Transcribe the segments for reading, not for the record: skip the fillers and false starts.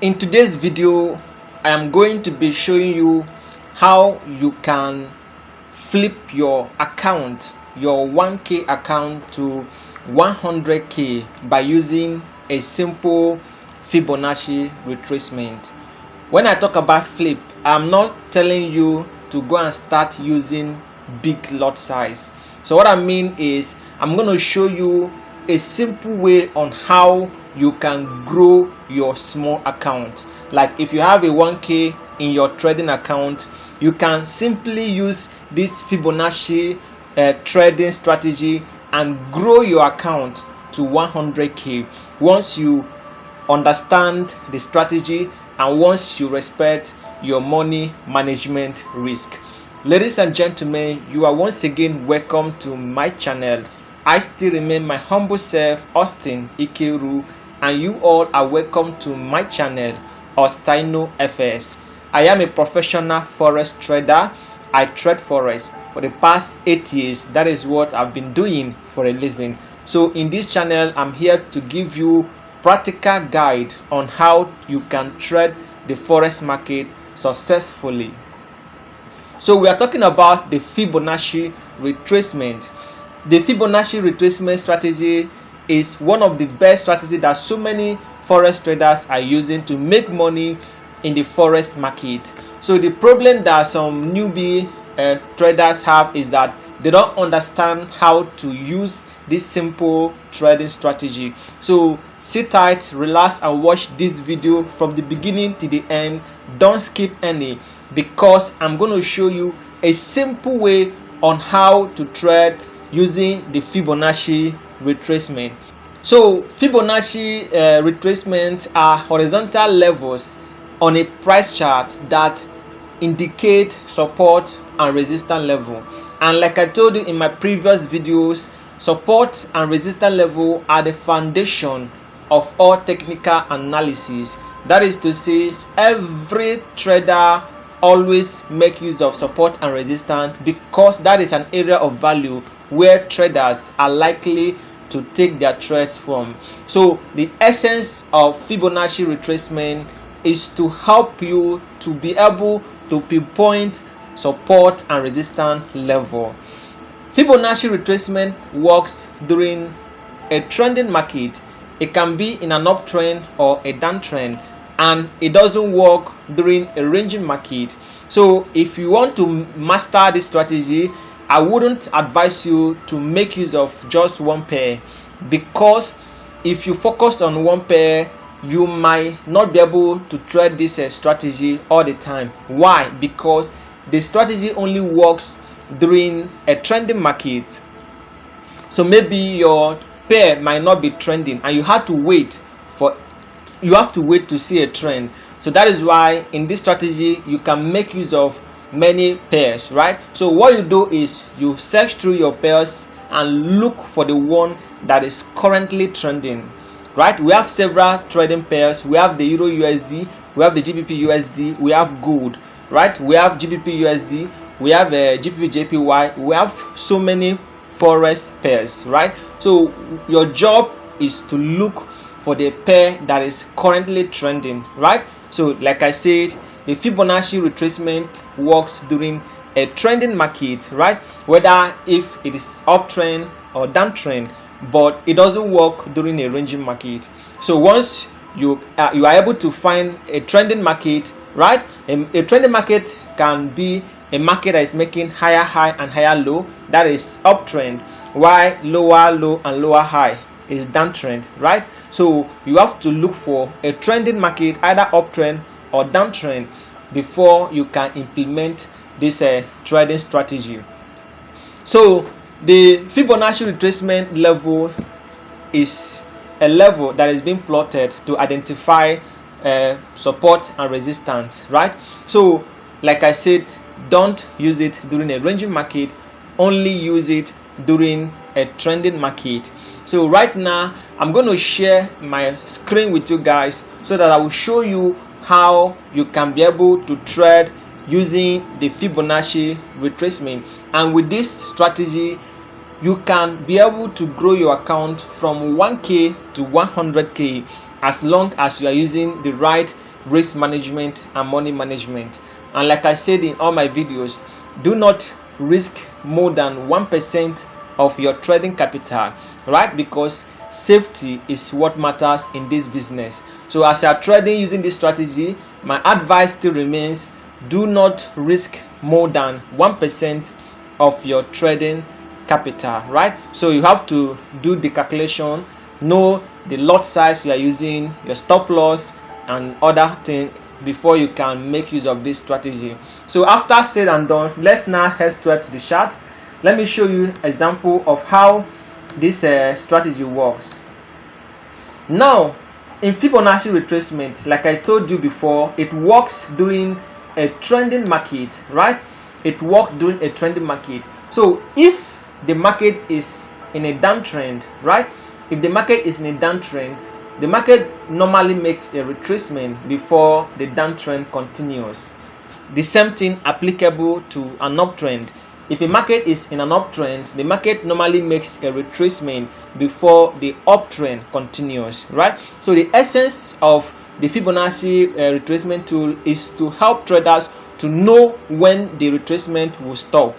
In today's video, I am going to be showing you how you can flip your account, your 1k account to 100k by using a simple Fibonacci retracement. When I talk about flip, I'm not telling you to go and start using big lot size. So what I mean is I'm going to show you a simple way on how you can grow your small account. Like if you have a 1k in your trading account, you can simply use this Fibonacci trading strategy and grow your account to 100k once you understand the strategy and once you respect your money management risk. Ladies and gentlemen, you are once again welcome to my channel. I still remain my humble self, Austin Ikeru, and you all are welcome to my channel, Ostino FS. I am a professional forex trader. I trade forex for the past 8 years. That is what I've been doing for a living. So in this channel, I'm here to give you practical guide on how you can trade the forex market successfully. So we are talking about the Fibonacci retracement. The Fibonacci retracement strategy is one of the best strategies that so many forex traders are using to make money in the forex market. So the problem that some newbie traders have is that they don't understand how to use this simple trading strategy. So sit tight, relax, and watch this video from the beginning to the end. Don't skip any, because I'm going to show you a simple way on how to trade using the Fibonacci retracement. So Fibonacci retracement are horizontal levels on a price chart that indicate support and resistance level. And like I told you in my previous videos, support and resistance level are the foundation of all technical analysis. That is to say, every trader always make use of support and resistance because that is an area of value where traders are likely to take their trades from. So the essence of Fibonacci retracement is to help you to be able to pinpoint support and resistance level. Fibonacci retracement works during a trending market. It can be in an uptrend or a downtrend, and it doesn't work during a ranging market. So if you want to master this strategy, I wouldn't advise you to make use of just one pair, because if you focus on one pair, you might not be able to trade this strategy all the time. Why? Because the strategy only works during a trending market. So maybe your pair might not be trending and you have to wait to see a trend. So that is why in this strategy you can make use of many pairs, right? So what you do is you search through your pairs and look for the one that is currently trending, right? We have several trading pairs. We have the Euro USD, we have the GBP USD, we have gold, right? We have GBP USD, we have GBP JPY. We have so many forex pairs, right? So your job is to look for the pair that is currently trending, right? So like I said, the Fibonacci retracement works during a trending market, right? Whether if it is uptrend or downtrend, but it doesn't work during a ranging market. So once you are able to find a trending market, right? A trending market can be a market that is making higher high and higher low. That is uptrend, while lower low and lower high is downtrend, right? So you have to look for a trending market, either uptrend or downtrend, before you can implement this trading strategy. So the Fibonacci retracement level is a level that is being plotted to identify support and resistance, right? So like I said, don't use it during a ranging market, only use it during a trending market. So right now I'm going to share my screen with you guys so that I will show you how you can be able to trade using the Fibonacci retracement. And with this strategy, you can be able to grow your account from 1k to 100k as long as you are using the right risk management and money management. And like I said in all my videos, do not risk more than 1% of your trading capital, right? Because safety is what matters in this business. So as you are trading using this strategy, my advice still remains: do not risk more than 1% of your trading capital, right? So you have to do the calculation, know the lot size you are using, your stop loss and other things before you can make use of this strategy. So after said and done, let's now head straight to the chart. Let me show you example of how this strategy works. Now in Fibonacci retracement, like I told you before, it works during a trending market, right? It works during a trending market. So if the market is in a downtrend, right? If the market is in a downtrend, the market normally makes a retracement before the downtrend continues. The same thing applicable to an uptrend. If a market is in an uptrend, the market normally makes a retracement before the uptrend continues, right? So the essence of the Fibonacci retracement tool is to help traders to know when the retracement will stop,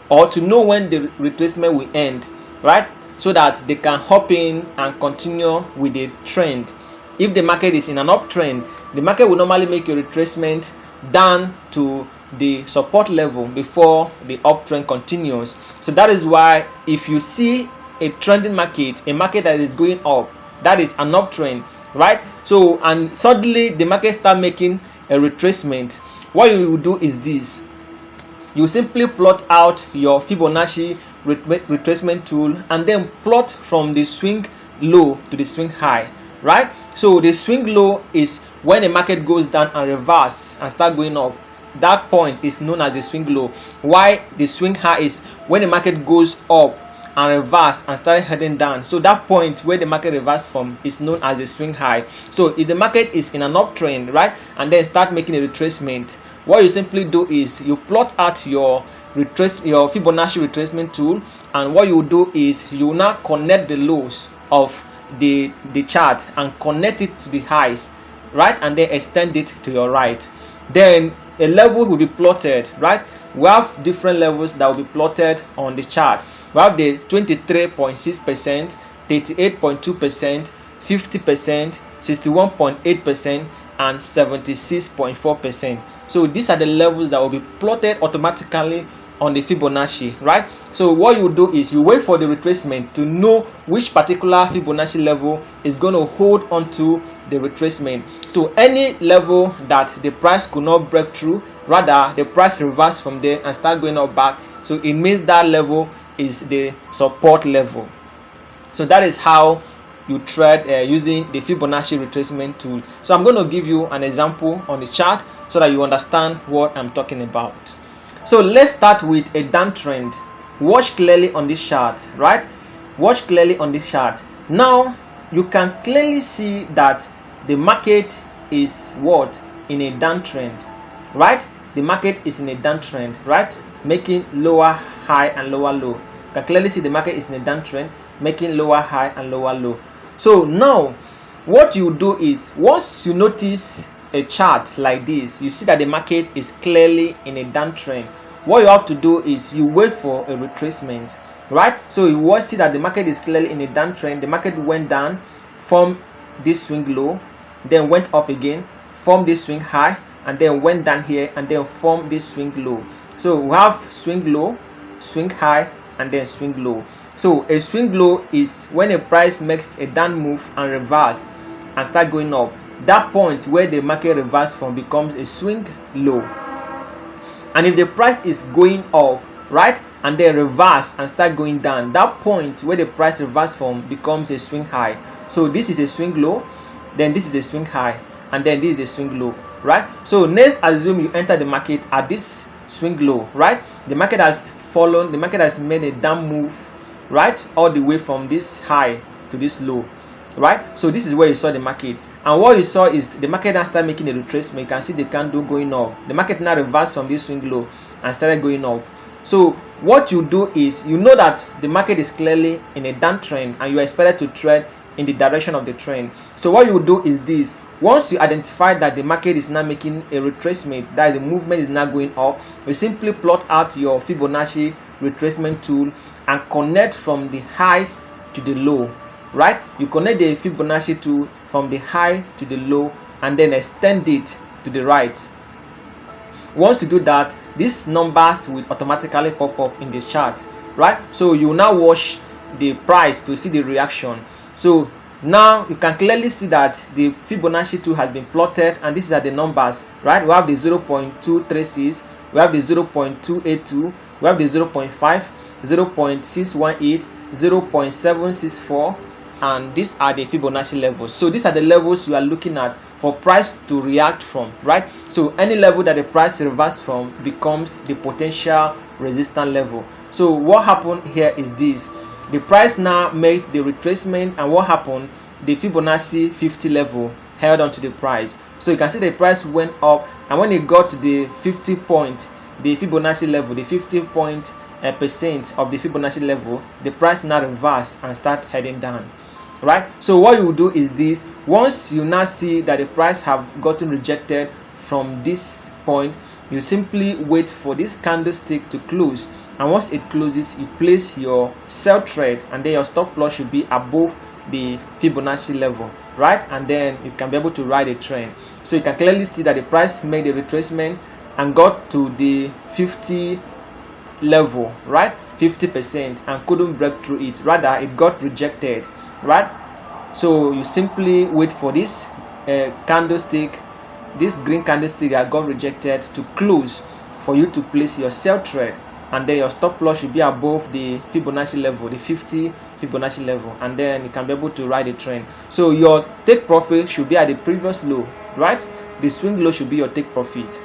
or to know when the retracement will end, right? So that they can hop in and continue with the trend. If the market is in an uptrend, the market will normally make a retracement down to the support level before the uptrend continues. So that is why if you see a trending market, a market that is going up, that is an uptrend, right? So and suddenly the market start making a retracement, what you will do is this: you simply plot out your Fibonacci retracement tool and then plot from the swing low to the swing high, right? So the swing low is when the market goes down and reverse and start going up. That point is known as the swing low. Why the swing high is when the market goes up and reverse and start heading down. So that point where the market reverse from is known as the swing high. So if the market is in an uptrend, right, and then start making a retracement, what you simply do is you plot out your Fibonacci retracement tool, and what you do is you will now connect the lows of the chart and connect it to the highs, right, and then extend it to your right. Then a level will be plotted, right? We have different levels that will be plotted on the chart. We have the 23.6%, 38.2%, 50%, 61.8%, and 76.4%. So these are the levels that will be plotted automatically on the Fibonacci, right? So what you do is you wait for the retracement to know which particular Fibonacci level is going to hold onto the retracement. So any level that the price could not break through, rather the price reverse from there and start going up back, so it means that level is the support level. So that is how you trade using the Fibonacci retracement tool. So I'm going to give you an example on the chart so that you understand what I'm talking about. So let's start with a downtrend. Watch clearly on this chart, right? Watch clearly on this chart. Now you can clearly see that the market is what? In a downtrend, right? The market is in a downtrend, right? Making lower high and lower low. You can clearly see the market is in a downtrend, making lower high and lower low. So now what you do is, once you notice a chart like this, you see that the market is clearly in a downtrend, what you have to do is you wait for a retracement, right? So you will see that the market is clearly in a downtrend. The market went down, formed this swing low, then went up again, formed this swing high, and then went down here and then formed this swing low. So we have swing low, swing high, and then swing low. So a swing low is when a price makes a down move and reverse and start going up. That point where the market reverse from becomes a swing low. And if the price is going up, right, and then reverse and start going down, that point where the price reverse from becomes a swing high. So this is a swing low, then this is a swing high, and then this is a swing low, right? So next, assume you enter the market at this swing low, right? The market has fallen, the market has made a down move, right, all the way from this high to this low, right? So this is where you saw the market, and what you saw is the market now started making a retracement. You can see the candle going up. The market now reversed from this swing low and started going up. So what you do is, you know that the market is clearly in a downtrend and you are expected to trade in the direction of the trend. So what you do is this: once you identify that the market is now making a retracement, that the movement is now going up, you simply plot out your Fibonacci retracement tool and connect from the highs to the low, right? You connect the Fibonacci tool from the high to the low and then extend it to the right. Once you do that, these numbers will automatically pop up in the chart, right? So you now watch the price to see the reaction. So now you can clearly see that the Fibonacci tool has been plotted, and these are the numbers, right? We have the 0.236, we have the 0.282, we have the 0.5, 0.618, 0.764, and these are the Fibonacci levels. So these are the levels you are looking at for price to react from, right? So any level that the price reverses from becomes the potential resistance level. So what happened here is this: the price now makes the retracement, and what happened? The Fibonacci 50 level held on to the price. So you can see the price went up, and when it got to the 50 point, the Fibonacci level, the 50 point percent of the Fibonacci level, the price now reverse and start heading down, right? So what you will do is this: once you now see that the price have gotten rejected from this point, you simply wait for this candlestick to close, and once it closes, you place your sell trade, and then your stop loss should be above the Fibonacci level, right? And then you can be able to ride a trend. So you can clearly see that the price made a retracement and got to the 50 level, right? 50%, and couldn't break through it, rather it got rejected, right? So you simply wait for this candlestick, this green candlestick that got rejected, to close for you to place your sell trade, and then your stop loss should be above the Fibonacci level, the 50 Fibonacci level, and then you can be able to ride a trend. So your take profit should be at the previous low, right? The swing low should be your take profit,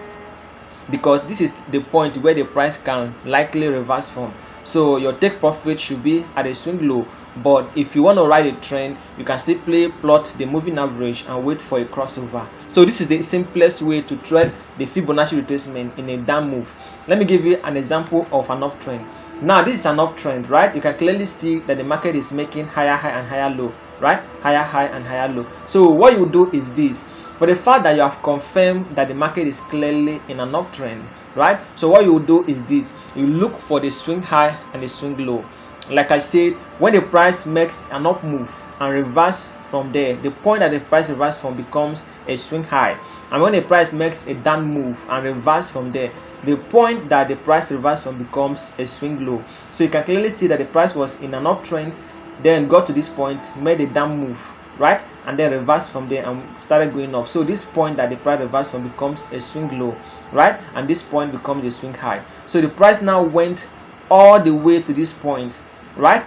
because this is the point where the price can likely reverse from. So your take profit should be at a swing low, but if you want to ride a trend, you can simply plot the moving average and wait for a crossover. So this is the simplest way to trade the Fibonacci retracement in a down move. Let me give you an example of an uptrend. Now this is an uptrend, right? You can clearly see that the market is making higher high and higher low, right? Higher high and higher low. So what you do is this: for the fact that you have confirmed that the market is clearly in an uptrend, right? So what you do is this: you look for the swing high and the swing low. Like I said, when the price makes an up move and reverse from there, the point that the price reverse from becomes a swing high, and when the price makes a down move and reverse from there, the point that the price reverse from becomes a swing low. So you can clearly see that the price was in an uptrend, then got to this point, made a down move, right, and then reversed from there and started going up. So this point that the price reversed from becomes a swing low, right, and this point becomes a swing high. So the price now went all the way to this point, right,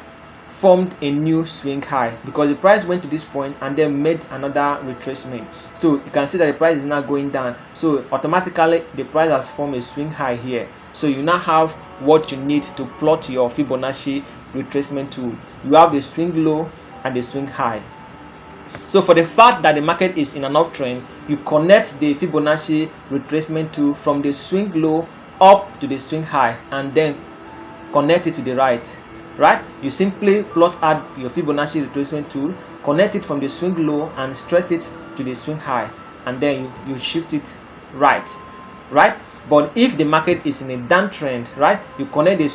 formed a new swing high, because the price went to this point and then made another retracement. So you can see that the price is now going down, so automatically the price has formed a swing high here. So you now have what you need to plot your Fibonacci retracement tool. You have the swing low and the swing high. So for the fact that the market is in an uptrend, you connect the Fibonacci retracement tool from the swing low up to the swing high, and then connect it to the right, right? You simply plot out your Fibonacci retracement tool, connect it from the swing low and stretch it to the swing high, and then you shift it right. But if the market is in a downtrend, right, you connect the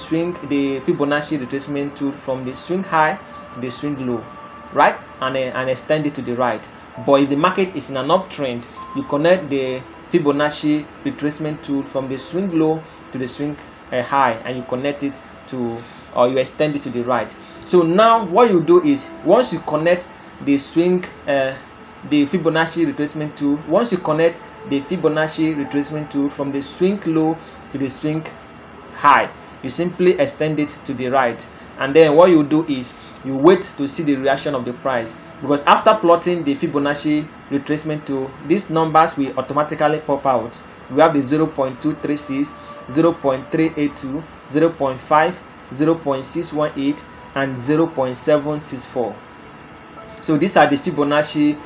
Fibonacci retracement tool from the swing high to the swing low, right, and extend it to the right. But if the market is in an uptrend, you connect the Fibonacci retracement tool from the swing low to the swing high, and you connect it to, or you extend it to the right. So now what you do is, once you connect the Fibonacci retracement tool, once you connect the Fibonacci retracement tool from the swing low to the swing high, you simply extend it to the right, and then what you do is you wait to see the reaction of the price, because after plotting the Fibonacci retracement tool, these numbers will automatically pop out. We have the 0.236, 0.382, 0.5, 0.618, and 0.764. So these are the Fibonacci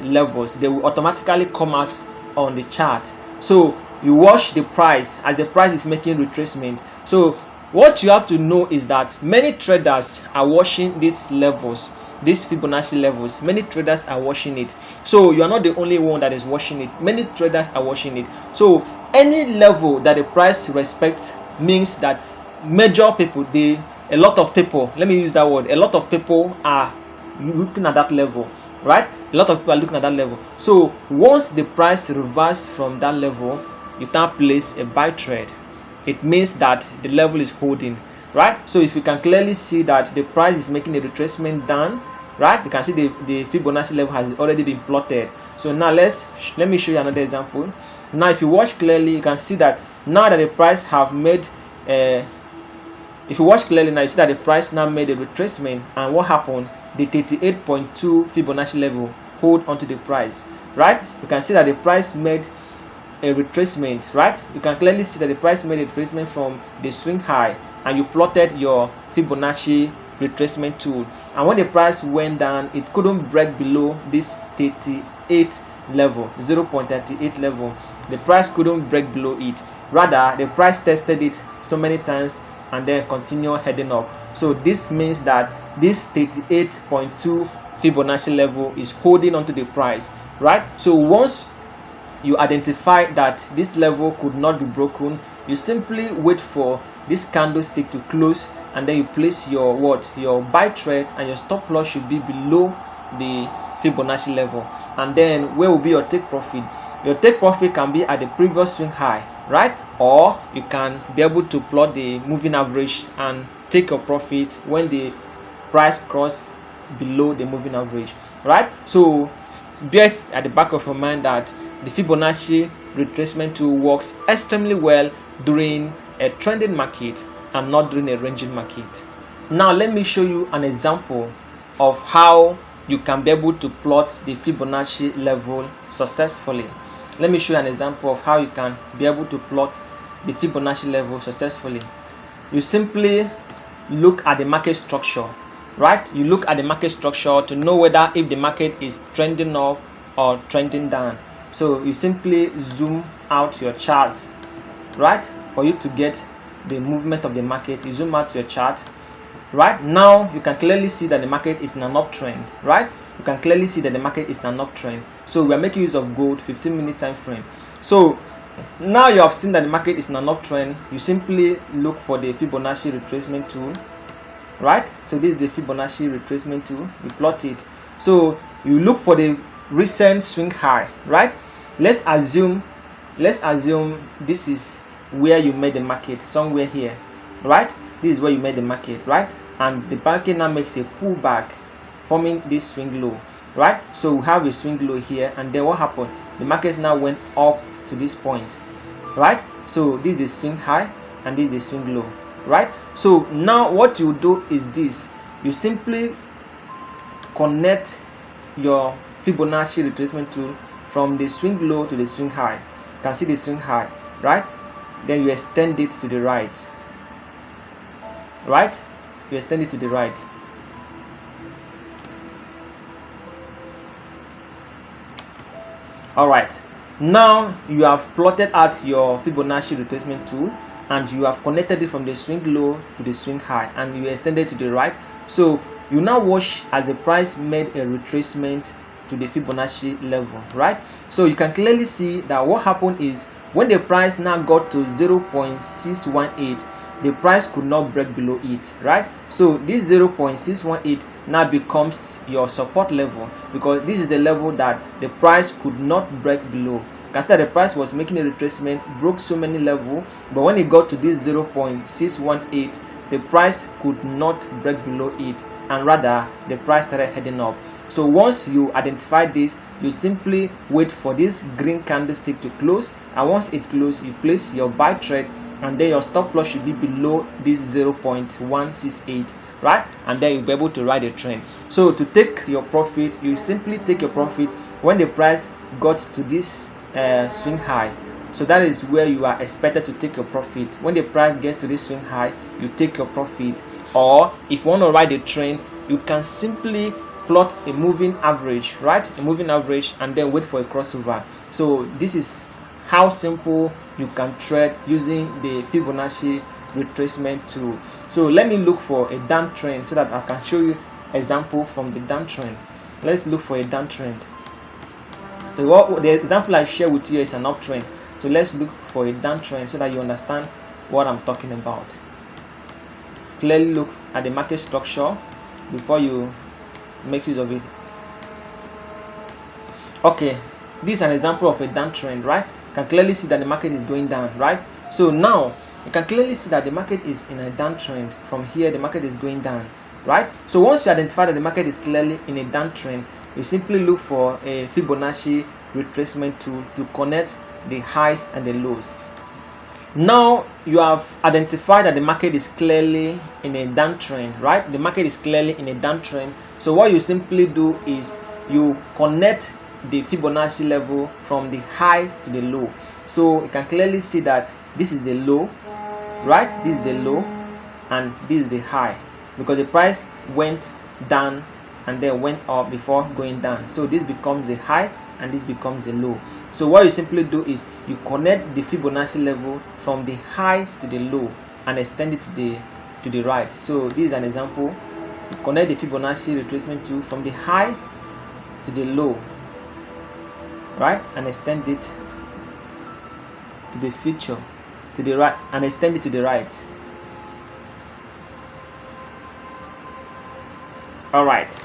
levels. They will automatically come out on the chart. So you watch the price as the price is making retracement. So what you have to know is that many traders are watching these levels. these Fibonacci levels. Many traders are watching it, so you are not the only one that is watching it. Many traders are watching it. So any level that the price respects means that major people, a lot of people, let me use that word, a lot of people are looking at that level, right? A lot of people are looking at that level. So once the price reverses from that level, you can place a buy trade. It means that the level is holding, right? So if you can clearly see that the price is making a retracement down, right? You can see the Fibonacci level has already been plotted. So now let me show you another example. Now if you watch clearly, you can see that now that the price have made if you watch clearly now, you see that the price now made a retracement, and what happened? The 38.2 Fibonacci level hold onto the price, right? You can see that the price made a retracement, right? You can clearly see that the price made a retracement from the swing high, and you plotted your Fibonacci retracement tool, and when the price went down, it couldn't break below this 38 level, 0.38 level. The price couldn't break below it. Rather, the price tested it so many times and then continue heading up. So this means that this 38.2 Fibonacci level is holding onto the price, right? So once you identify that this level could not be broken, you simply wait for this candlestick to close, and then you place your buy trade, and your stop loss should be below the Fibonacci level. And then where will be your take profit? Your take profit can be at the previous swing high, right? Or you can be able to plot the moving average and take your profit when the price cross below the moving average, right? So bear it at the back of your mind that the Fibonacci retracement tool works extremely well during a trending market and not during a ranging market. Now let me show you an example of how you can be able to plot the Fibonacci level successfully. Let me show you an example of how you can be able to plot the Fibonacci level successfully. You simply look at the market structure, right? You look at the market structure to know whether if the market is trending up or trending down. So you simply zoom out your chart, right? For you to get the movement of the market, you zoom out your chart. Right now you can clearly see that the market is in an uptrend, right? You can clearly see that the market is in an uptrend. So we are making use of gold 15-minute time frame. So now you have seen that the market is in an uptrend. You simply look for the Fibonacci retracement tool, right? So this is the Fibonacci retracement tool. You plot it. So you look for the recent swing high, right? Let's assume this is where you made the market, somewhere here, right? This is where you made the market, right? And the market now makes a pullback, forming this swing low, right? So we have a swing low here, and then what happened? The market now went up to this point, right? So this is the swing high, and this is the swing low, right? So now what you do is this: you simply connect your Fibonacci retracement tool from the swing low to the swing high. You can see the swing high, right? Then you extend it to the right, right? You extend it to the right. All right, now you have plotted out your Fibonacci retracement tool, and you have connected it from the swing low to the swing high, and you extended to the right. So you now watch as the price made a retracement to the Fibonacci level, right? So you can clearly see that what happened is when the price now got to 0.618, the price could not break below it, right? So this 0.618 now becomes your support level, because this is the level that the price could not break below. Because the price was making a retracement, broke so many levels, but when it got to this 0.618, the price could not break below it, and rather the price started heading up. So once you identify this, you simply wait for this green candlestick to close, and once it closes, you place your buy trade, and then your stop loss should be below this 0.168, right? And then you'll be able to ride a trend. So to take your profit, you simply take your profit when the price got to this swing high. So that is where you are expected to take your profit. When the price gets to this swing high, you take your profit. Or if you want to ride a trend, you can simply plot a moving average, right? A moving average, and then wait for a crossover. So this is how simple you can trade using the Fibonacci retracement tool. So let me look for a downtrend so that I can show you example from the downtrend. Let's look for a downtrend. So what the example I share with you is an uptrend. So let's look for a downtrend so that you understand what I'm talking about. Clearly look at the market structure before you make use of it. Okay, this is an example of a downtrend, right? You can clearly see that the market is going down, right? So now you can clearly see that the market is in a downtrend. From here, the market is going down, right? So once you identify that the market is clearly in a downtrend, you simply look for a Fibonacci retracement tool to connect the highs and the lows. Now you have identified that the market is clearly in a downtrend, right? The market is clearly in a downtrend. So what you simply do is you connect the Fibonacci level from the high to the low. So you can clearly see that this is the low, right? This is the low and this is the high, because the price went down and then went up before going down. So this becomes the high and this becomes the low. So what you simply do is you connect the Fibonacci level from the highs to the low and extend it to the right. So this is an example. You connect the Fibonacci retracement tool from the high to the low, right, and extend it to the future, to the right, and extend it to the right. All right.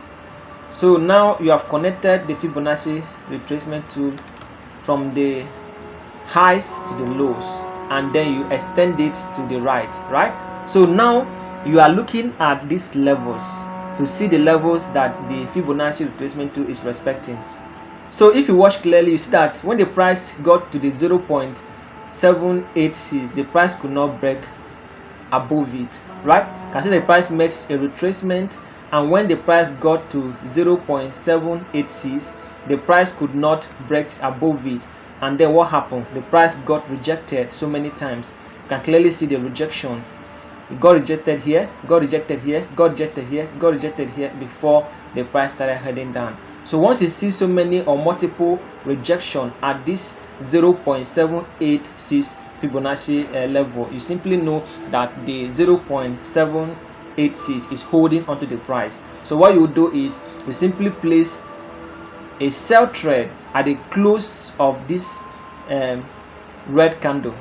So now you have connected the Fibonacci retracement tool from the highs to the lows, and then you extend it to the right, right? So now you are looking at these levels to see the levels that the Fibonacci retracement tool is respecting. So if you watch clearly, you see that when the price got to the 0.786, the price could not break above it, right? You can see the price makes a retracement, and when the price got to 0.786, the price could not break above it. And then what happened? The price got rejected so many times. You can clearly see the rejection. It got rejected here, got rejected here, got rejected here, got rejected here before the price started heading down. So once you see so many or multiple rejection at this 0.786 Fibonacci level, you simply know that the 0.786 is holding onto the price. So what you do is you simply place a sell trade at the close of this red candle.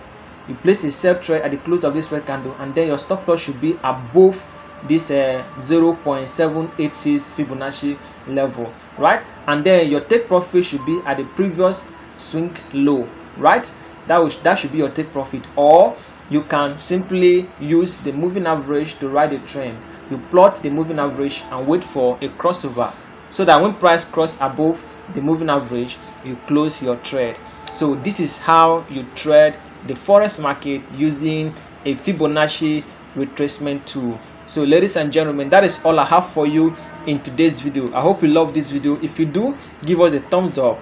You place a sell trade at the close of this red candle, and then your stop loss should be above this 0.786 Fibonacci level, right? And then your take profit should be at the previous swing low, right? That should be your take profit. Or you can simply use the moving average to ride the trend. You plot the moving average and wait for a crossover, so that when price cross above the moving average, you close your trade. So this is how you trade the forex market using a Fibonacci retracement tool. So ladies and gentlemen, that is all I have for you in today's video. I hope you love this video. If you do, give us a thumbs up.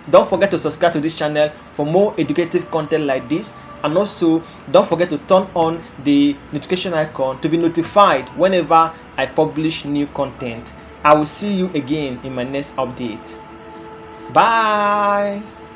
Don't forget to subscribe to this channel for more educative content like this, and also don't forget to turn on the notification icon to be notified whenever I publish new content. I will see you again in my next update. Bye.